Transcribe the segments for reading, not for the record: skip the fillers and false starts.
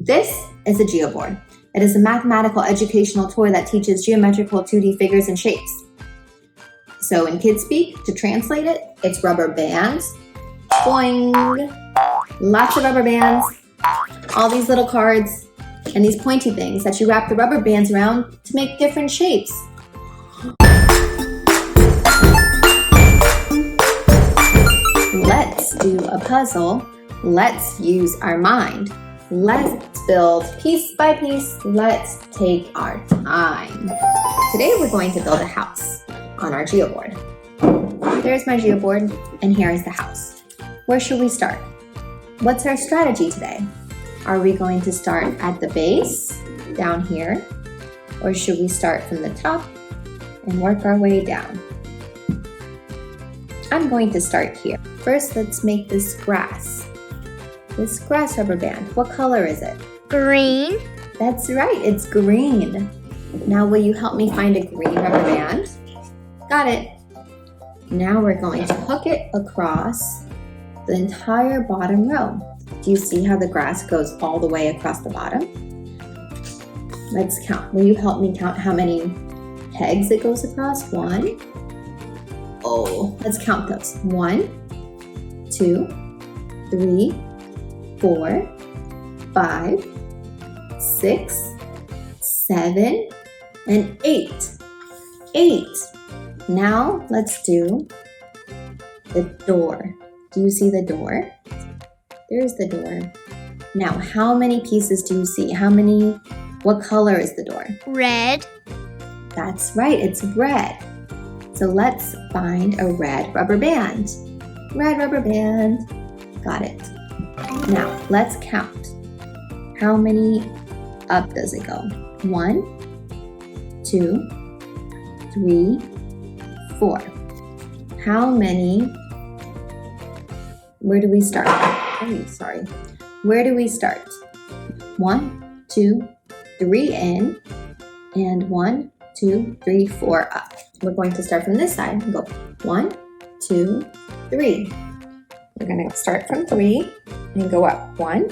This is a geoboard. It is a mathematical educational toy that teaches geometrical 2D figures and shapes. So in kids speak, to translate it, it's rubber bands. Boing! Lots of rubber bands. All these little cards and these pointy things that you wrap the rubber bands around to make different shapes. Let's do a puzzle. Let's use our mind. Let's build piece by piece. Let's take our time. Today we're going to build a house on our geoboard. There's my geoboard, and here is the house. Where should we start? What's our strategy today? Are we going to start at the base, down here, or should we start from the top and work our way down? I'm going to start here. First, let's make this grass. This grass rubber band, what color is it? Green. That's right, it's green. Now will you help me find a green rubber band? Got it. Now we're going to hook it across the entire bottom row. Do you see how the grass goes all the way across the bottom? Let's count. Will you help me count how many pegs it goes across? 1. Oh, let's count those. 1, 2, 3, 4, 5, 6, 7, and 8. 8. Now let's do the door. Do you see the door? There's the door. Now, how many pieces do you see? What color is the door? Red. That's right, it's red. So let's find a red rubber band. Red rubber band. Got it. Now, let's count. How many up does it go? 1, 2, 3, 4. How many? Where do we start? Oh, sorry. Where do we start? 1, 2, 3 in, and 1, 2, 3, 4 up. We're going to start from this side and go 1, 2, 3. We're going to start from 3 and go up 1,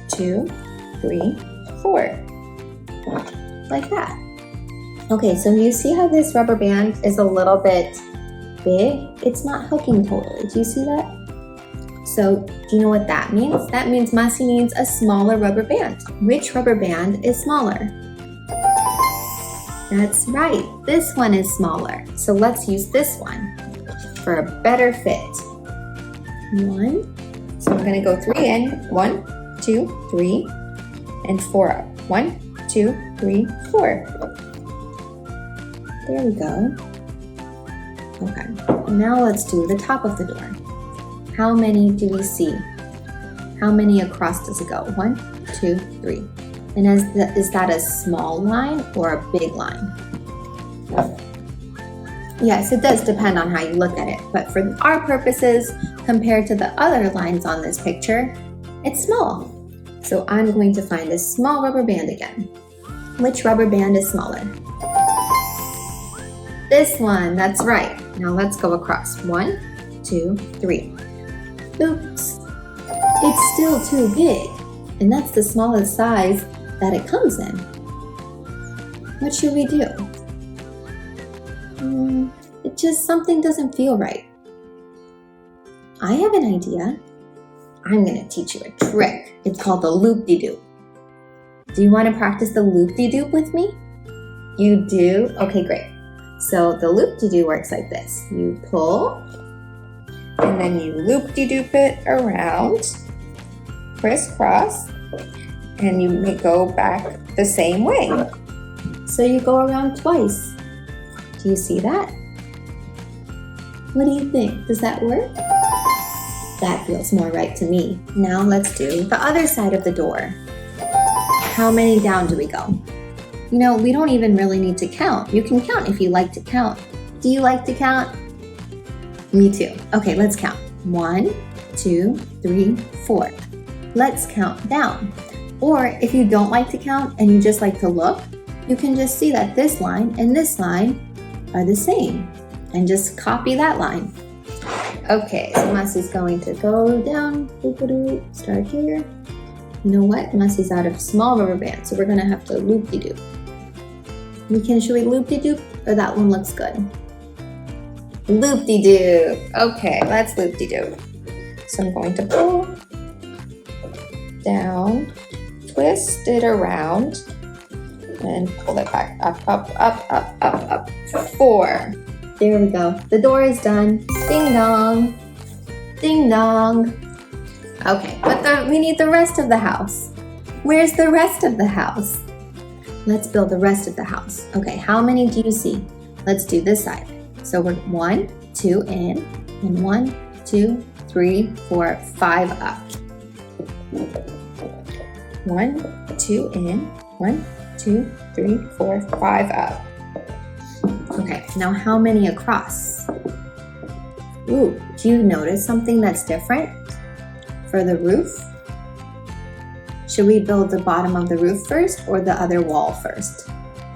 2, 3, 4. Like that. Okay, so you see how this rubber band is a little bit big? It's not hooking totally. Do you see that? So, do you know what that means? That means Masi needs a smaller rubber band. Which rubber band is smaller? That's right, this one is smaller. So let's use this one for a better fit. 1, so we're gonna go 3 in. 1, 2, 3, and 4 up. 1, 2, 3, 4. There we go. Okay, now let's do the top of the door. How many do we see? How many across does it go? 1, 2, 3. And is that a small line or a big line? Yes, it does depend on how you look at it. But for our purposes, compared to the other lines on this picture, it's small. So I'm going to find a small rubber band again. Which rubber band is smaller? This one, that's right. Now let's go across. 1, 2, 3. Oops, it's still too big, and that's the smallest size that it comes in. What should we do? Something doesn't feel right. I have an idea. I'm going to teach you a trick. It's called the loop-de-doop. Do you want to practice the loop-de-doop with me? You do? Okay, great. So the loop-de-doo works like this. You pull, and then you loop-de-doop it around, crisscross, and you may go back the same way. So you go around twice. Do you see that? What do you think? Does that work? That feels more right to me. Now let's do the other side of the door. How many down do we go? You know, we don't even really need to count. You can count if you like to count. Do you like to count? Me too. Okay, let's count. 1, 2, 3, 4. Let's count down. Or if you don't like to count and you just like to look, you can just see that this line and this line are the same and just copy that line. Okay, so Masi's going to go down, start here, You know what? Masi's out of small rubber bands, so we're gonna have to loop-de-doop. Should we loop-de-doop, or that one looks good? Loop-de-doop. Okay, let's loop-de-doop. So I'm going to pull down, twist it around, and pull it back up, up, up, up, up, up. 4. There we go. The door is done. Ding dong. Ding dong. Okay, but we need the rest of the house. Where's the rest of the house? Let's build the rest of the house. Okay, how many do you see? Let's do this side. So we're 1, 2 in, and 1, 2, 3, 4, 5 up. 1, 2 in, 1, 2, 3, 4, 5 up. Okay, now how many across? Ooh, do you notice something that's different for the roof? Should we build the bottom of the roof first or the other wall first?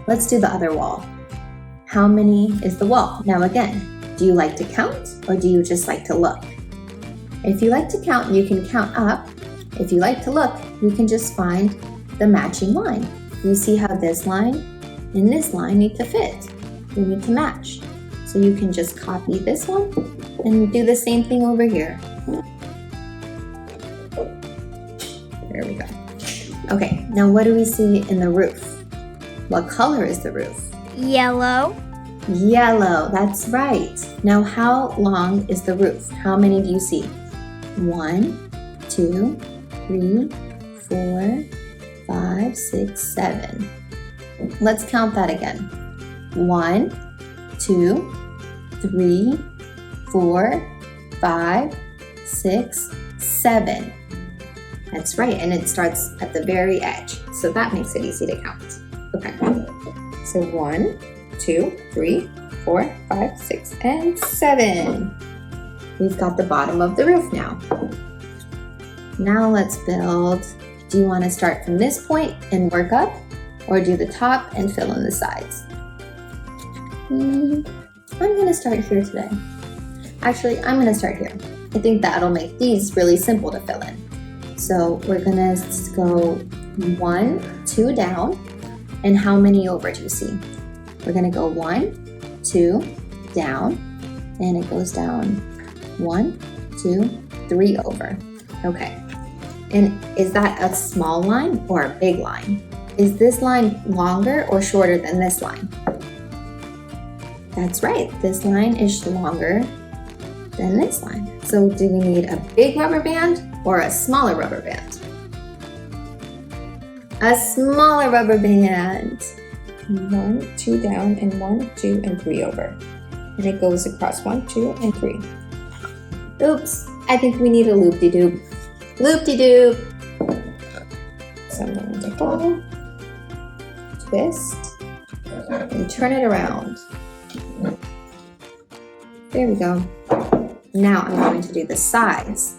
Let's do the other wall. How many is the wall? Now again, do you like to count or do you just like to look? If you like to count, you can count up. If you like to look, you can just find the matching line. You see how this line and this line need to fit. They need to match. So you can just copy this one and do the same thing over here. There we go. Okay, now what do we see in the roof? What color is the roof? Yellow. Yellow, that's right. Now how long is the roof? How many do you see? 1, 2, 3, 4, 5, 6, 7. Let's count that again. 1, 2, 3, 4, 5, 6, 7. That's right, and it starts at the very edge. So that makes it easy to count. Okay, so 1, 2, 3, 4, 5, 6, and 7. We've got the bottom of the roof now. Now let's build. Do you want to start from this point and work up, or do the top and fill in the sides? I'm going to start here today. Actually, I'm going to start here. I think that'll make these really simple to fill in. So we're going to go 1, 2 down, and how many over do you see? We're going to go 1, 2 down, and it goes down 1, 2, 3 over. Okay. And is that a small line or a big line? Is this line longer or shorter than this line? That's right, this line is longer than this line. So do we need a big rubber band or a smaller rubber band? A smaller rubber band. 1, 2 down, and 1, 2, and 3 over. And it goes across 1, 2, and 3. Oops, I think we need a loop-de-doop. Loop-de-doop. So I'm going to pull, twist, and turn it around. There we go. Now I'm going to do the sides.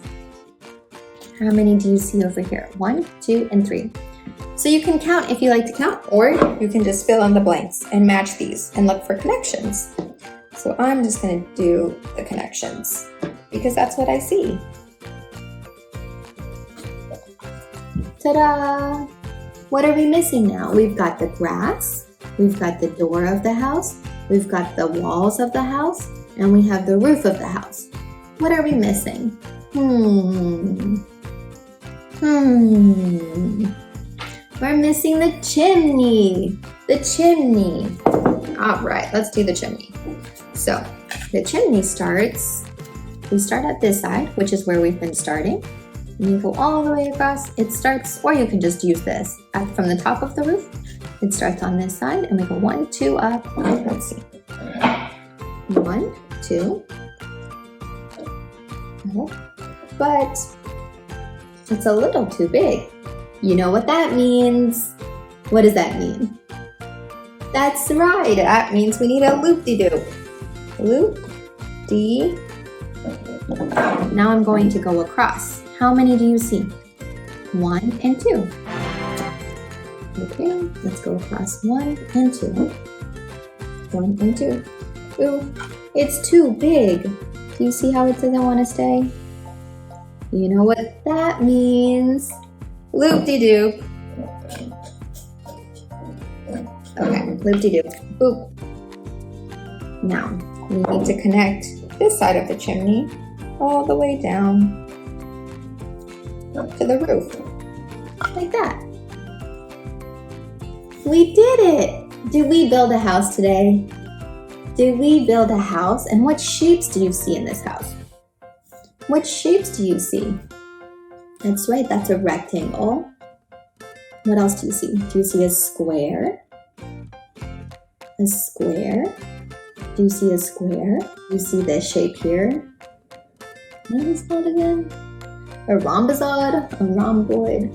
How many do you see over here? 1, 2, and 3. So you can count if you like to count, or you can just fill in the blanks and match these and look for connections. So I'm just going to do the connections because that's what I see. Ta-da! What are we missing now? We've got the grass, we've got the door of the house, we've got the walls of the house, and we have the roof of the house. What are we missing? We're missing the chimney. The chimney. All right, let's do the chimney. So the chimney starts, we start at this side, which is where we've been starting. And you go all the way across. It starts, or you can just use this from the top of the roof. It starts on this side, and we go 1, 2 up. Let's see. 1, 2. But it's a little too big. You know what that means? What does that mean? That's right. That means we need a loop-de-doop. Loop-de. Now I'm going to go across. How many do you see? 1 and 2. Okay, let's go across 1 and 2. 1 and 2. Ooh, it's too big. Do you see how it doesn't want to stay? You know what that means? Loop-de-doop. Okay, loop-de-doop. Boop. Now, we need to connect this side of the chimney all the way down to the roof. Like that. We did it! Did we build a house today? Did we build a house? And what shapes do you see in this house? What shapes do you see? That's right, that's a rectangle. What else do you see? Do you see a square? A square? Do you see a square? Do you see this shape here? What is it called again? A rhomboid, a rhomboid,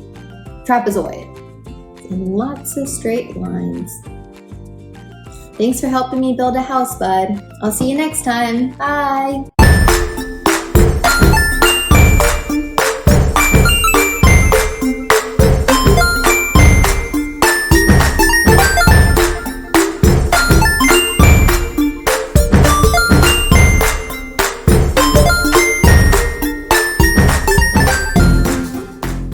trapezoid, and lots of straight lines. Thanks for helping me build a house, bud. I'll see you next time. Bye.